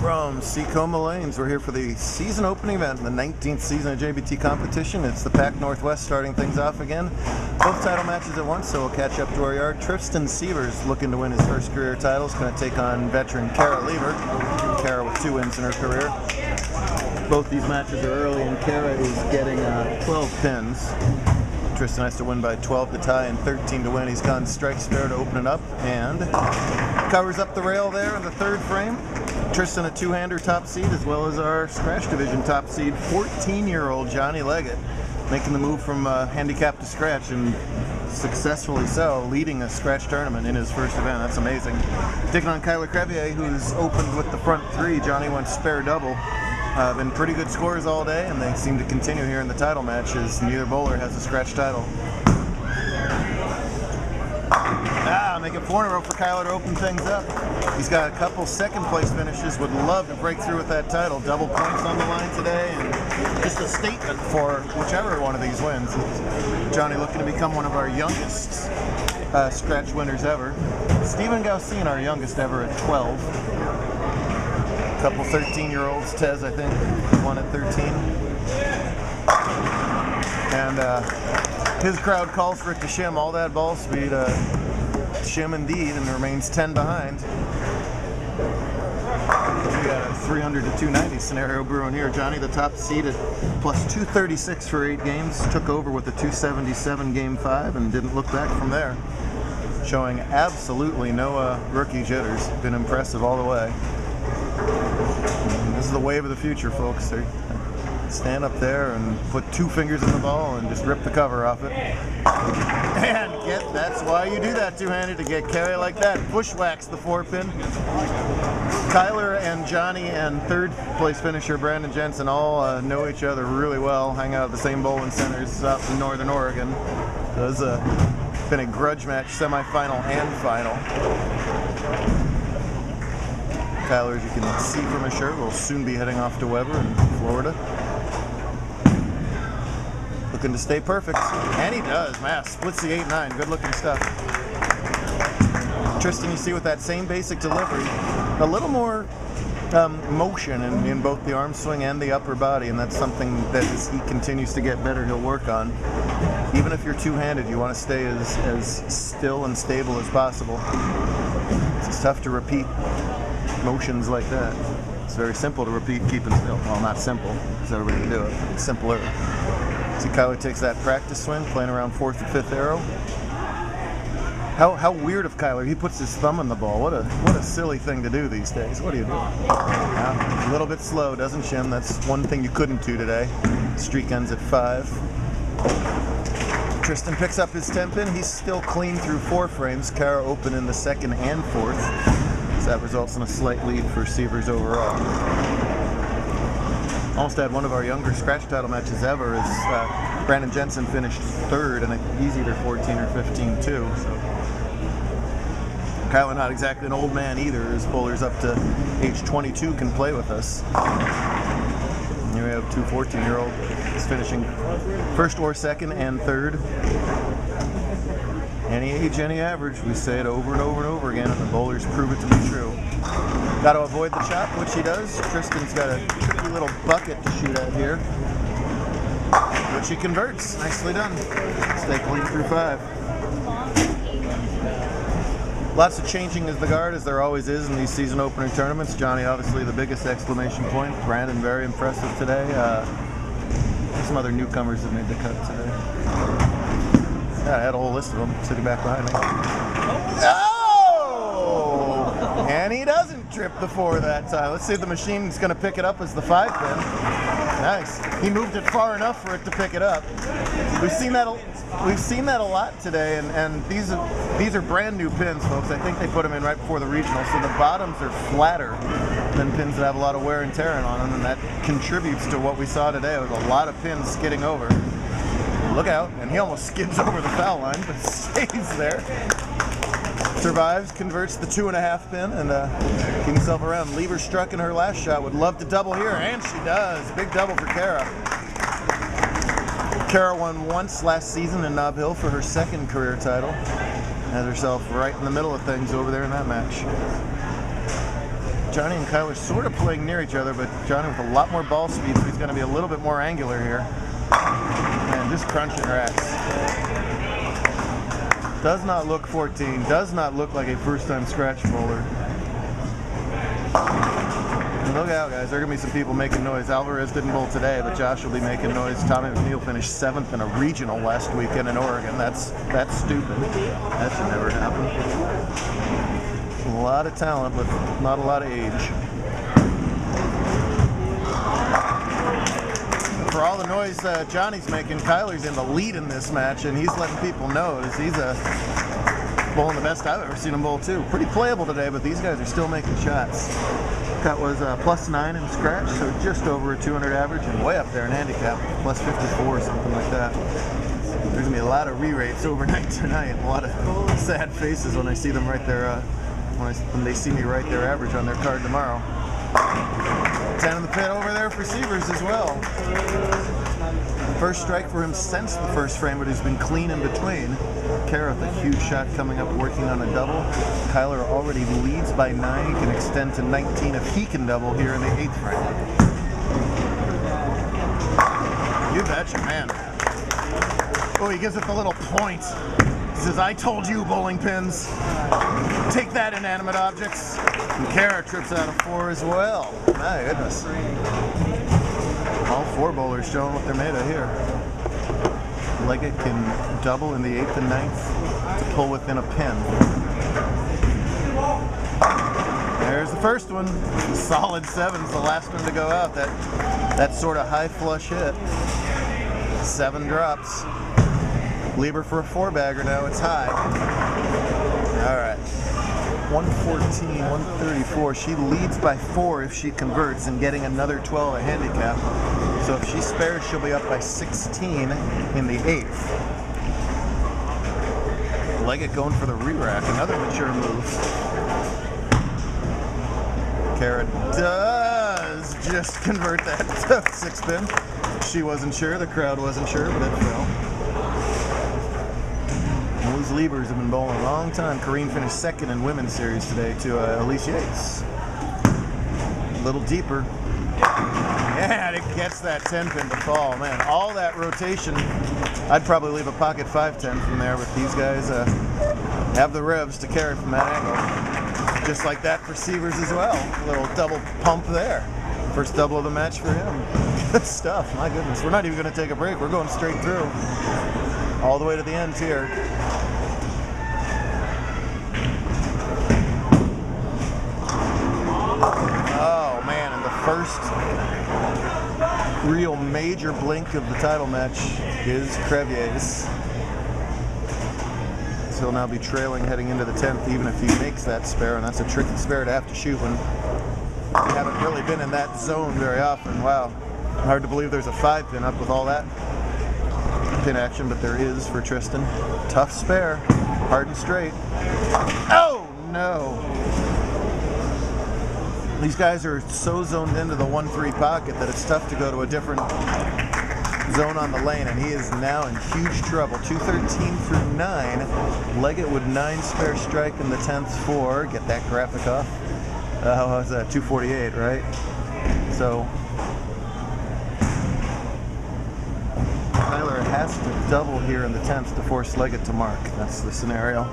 From Secoma Lanes, we're here for the season opening event in the 19th season of JBT competition. It's the Pac Northwest starting things off again. Both title matches at once, so we'll catch up to our yard. Tristan Sievers, looking to win his first career title, is going to take on veteran Lieber. Kara with 2 wins in her career. Both these matches are early, and Kara is getting 12 pins. Tristan has to win by 12 to tie and 13 to win. He's gone strike spare to open it up and covers up the rail there in the 3rd frame. Tristan a 2-hander top seed, as well as our scratch division top seed, 14-year-old Johnny Leggett, making the move from handicap to scratch, and successfully so, leading a scratch tournament in his first event. That's amazing. Taking on Crevier, who's opened with the front 3. Johnny went spare double. Been pretty good scores all day, and they seem to continue here in the title match, as neither bowler has a scratch title. Make it 4 in a row for Kyler to open things up. He's got a couple second place finishes, would love to break through with that title. Double points on the line today, and just a statement for whichever one of these wins. Johnny looking to become one of our youngest scratch winners ever. Stephen Gaucine, our youngest ever, at 12. A couple 13-year-olds, Tez, I think, won at 13. And his crowd calls for it to shim all that ball speed. Shim indeed, and remains 10 behind. We got a 300 to 290 scenario brewing here. Johnny, the top seed at plus 236 for 8 games, took over with a 277 game 5 and didn't look back from there. Showing absolutely no rookie jitters. Been impressive all the way. And this is the wave of the future, folks. They stand up there and put 2 fingers in the ball and just rip the cover off it. And that's why you do that 2-handed, to get carry like that. Bushwhacks the 4-pin. Kyler and Johnny and 3rd place finisher Brandon Jensen all know each other really well, hang out at the same bowling centers up in Northern Oregon. So it's been a grudge match, semifinal and final. Kyler, as you can see from his shirt, will soon be heading off to Weber in Florida. Looking to stay perfect, and he does. Man, splits the 8-9. Good looking stuff. Tristan, you see with that same basic delivery, a little more motion in both the arm swing and the upper body, and that's something that as he continues to get better, he'll work on. Even if you're 2-handed, you want to stay as still and stable as possible. It's tough to repeat motions like that. It's very simple to repeat keeping still. Well, not simple, because everybody can do it. It's simpler. See, Kyler takes that practice swing, playing around 4th and 5th arrow. How weird of Kyler. He puts his thumb in the ball. What a silly thing to do these days. What are you doing? A little bit slow, doesn't shim. That's one thing you couldn't do today. Streak ends at 5. Tristan picks up his 10-pin. He's still clean through 4 frames. Kara open in the 2nd and 4th. So that results in a slight lead for Sievers overall. Almost had one of our younger scratch title matches ever, as Brandon Jensen finished 3rd, and he's either 14 or 15 too. So Kyler not exactly an old man either, as bowlers up to age 22 can play with us. And here we have 2 14-year-olds finishing 1st or 2nd and 3rd. Any age, any average. We say it over and over and over again, and the bowlers prove it to be true. Got to avoid the chop, which he does. Tristan's got a tricky little bucket to shoot at here, which he converts. Nicely done. Stay clean through 5. Lots of changing as the guard, as there always is in these season opening tournaments. Johnny, obviously the biggest exclamation point. Brandon, very impressive today. Some other newcomers that made the cut today. Yeah, I had a whole list of them sitting back behind me. Oh! And he doesn't trip the 4 that time. Let's see if the machine's going to pick it up as the 5-pin. Nice. He moved it far enough for it to pick it up. We've seen that a lot today, and these are brand new pins, folks. I think they put them in right before the regional, so the bottoms are flatter than pins that have a lot of wear and tear on them, and that contributes to what we saw today. It was a lot of pins skidding over. Look out, and he almost skids over the foul line, but stays there. Survives, converts the 2.5 pin, and keeps himself around. Lieber struck in her last shot, would love to double here, and she does. Big double for Kara. Kara won once last season in Nob Hill for her 2nd career title. Has herself right in the middle of things over there in that match. Johnny and Kyler sort of playing near each other, but Johnny with a lot more ball speed, so he's going to be a little bit more angular here. And just crunching racks. Does not look 14, does not look like a first-time scratch bowler. And look out, guys, there are going to be some people making noise. Alvarez didn't bowl today, but Josh will be making noise. Tommy McNeil finished 7th in a regional last weekend in Oregon. That's stupid. That should never happen. A lot of talent, but not a lot of age. For all the noise Johnny's making, Kyler's in the lead in this match, and he's letting people know as he's bowling the best I've ever seen him bowl too. Pretty playable today, but these guys are still making shots. Cut was +9 in scratch, so just over a 200 average, and way up there in handicap, +54 or something like that. There's gonna be a lot of re-rates overnight tonight. A lot of sad faces when I see them write their when they see me write their average on their card tomorrow. 10 in the pit over there for Sievers as well. First strike for him since the first frame, but he's been clean in between. Kara with a huge shot coming up, working on a double. Kyler already leads by 9. He can extend to 19 if he can double here in the 8th frame. You betcha, man. Oh, he gives it the little point. He says, I told you, bowling pins. Take that, inanimate objects. And Kara trips out of 4 as well. My goodness. All 4 bowlers showing what they're made of here. Leggett can double in the 8th and 9th to pull within a pin. There's the first one. Solid 7's the last one to go out. That sort of high flush hit. 7 drops. Lieber for a 4-bagger now. It's high. All right. 114, 134. She leads by 4 if she converts and getting another 12 a handicap. So if she spares, she'll be up by 16 in the 8th. Leggett going for the re-rack. Another mature move. Kara does just convert that to 6-pin. She wasn't sure. The crowd wasn't sure, but it fell. Those Liebers have been bowling a long time. Kareem finished 2nd in women's series today to Elise Yates. A little deeper. And it gets that 10-pin to fall. Man, all that rotation. I'd probably leave a pocket 5-10 from there, but these guys have the revs to carry from that angle. Just like that for Sievers as well. A little double pump there. First double of the match for him. Good stuff, my goodness. We're not even going to take a break. We're going straight through. All the way to the end here. Oh man, and the first real major blink of the title match is Crevier's. So he'll now be trailing heading into the 10th, even if he makes that spare, and that's a tricky spare to have to shoot when you haven't really been in that zone very often. Wow, hard to believe there's a 5-pin up with all that pin action, but there is for Tristan. Tough spare, hard and straight. Oh no! These guys are so zoned into the 1-3 pocket that it's tough to go to a different zone on the lane, and he is now in huge trouble. 213 through 9. Leggett with 9 spare strike in the 10th 4. Get that graphic off. How was that? 248, right? So Tyler has to double here in the 10th to force Leggett to mark. That's the scenario.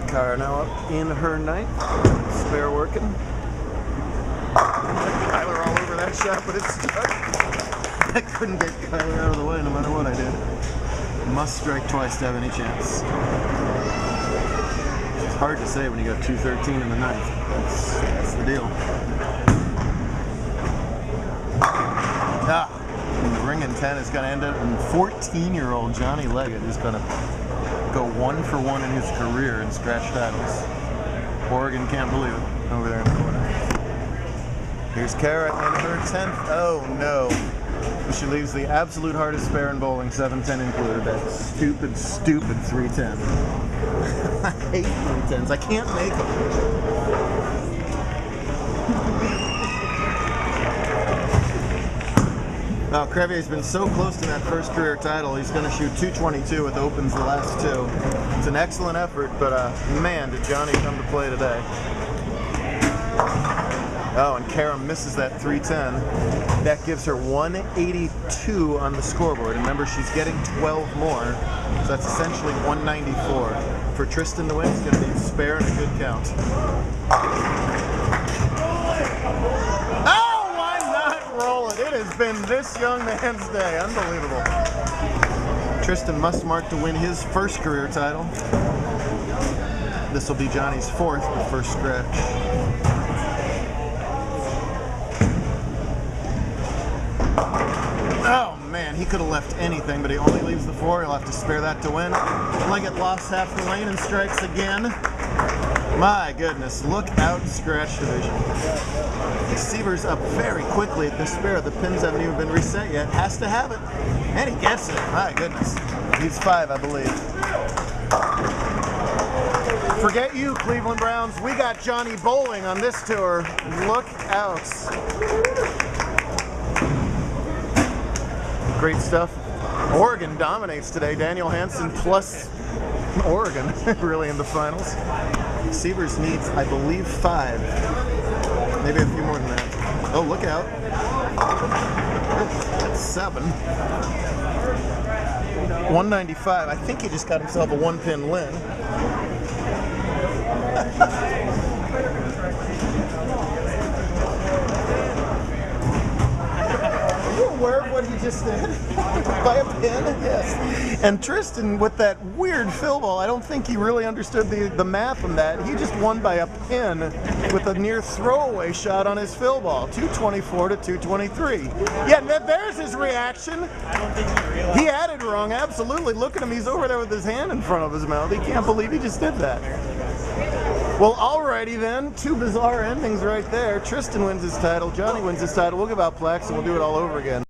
Kara now up in her 9th. Spare working. Kyler all over that shot, but it's stuck. I couldn't get Kyler out of the way no matter what I did. Must strike twice to have any chance. It's hard to say when you got 213 in the 9th. That's the deal. And the ring in 10 is going to end up, and 14-year-old Johnny Leggett is going to go 1 for 1 in his career in scratch titles. Oregon can't believe it over there in the corner. Here's Kara in her 10th. Oh no. She leaves the absolute hardest spare in bowling, 7-10 included. That stupid 310. I hate 310s. I can't make them. Now, Crevier's been so close to that first career title. He's going to shoot 222 with opens the last 2. It's an excellent effort, but man, did Johnny come to play today. Oh, and Kara misses that 310. That gives her 182 on the scoreboard. Remember, she's getting 12 more, so that's essentially 194. For Tristan to win, it's going to be a spare and a good count. Oh, why not roll it? It has been this young man's day. Unbelievable. Tristan must mark to win his first career title. This will be Johnny's fourth, but first scratch. Oh man, he could have left anything, but he only leaves the 4. He'll have to spare that to win. Leggett lost half the lane and strikes again. My goodness, look out, scratch division. Sievers up very quickly at the spare. The pins haven't even been reset yet. Has to have it. And he gets it. My goodness. He's 5, I believe. Forget you, Cleveland Browns. We got Johnny bowling on this tour. Look out. Great stuff. Oregon dominates today. Daniel Hansen plus Oregon really in the finals. Sievers needs, I believe, 5. Maybe a few more than that. Oh, look out. That's 7. 195. I think he just got himself a 1-pin win. Aware of what he just did? By a pin? Yes. And Tristan, with that weird fill ball, I don't think he really understood the math on that. He just won by a pin with a near throwaway shot on his fill ball. 224 to 223. Yeah, there's his reaction. I don't think he realized. He had it wrong, absolutely. Look at him, he's over there with his hand in front of his mouth. He can't believe he just did that. Well, alrighty then. 2 bizarre endings right there. Tristan wins his title, Johnny wins his title. We'll give out plaques and we'll do it all over again.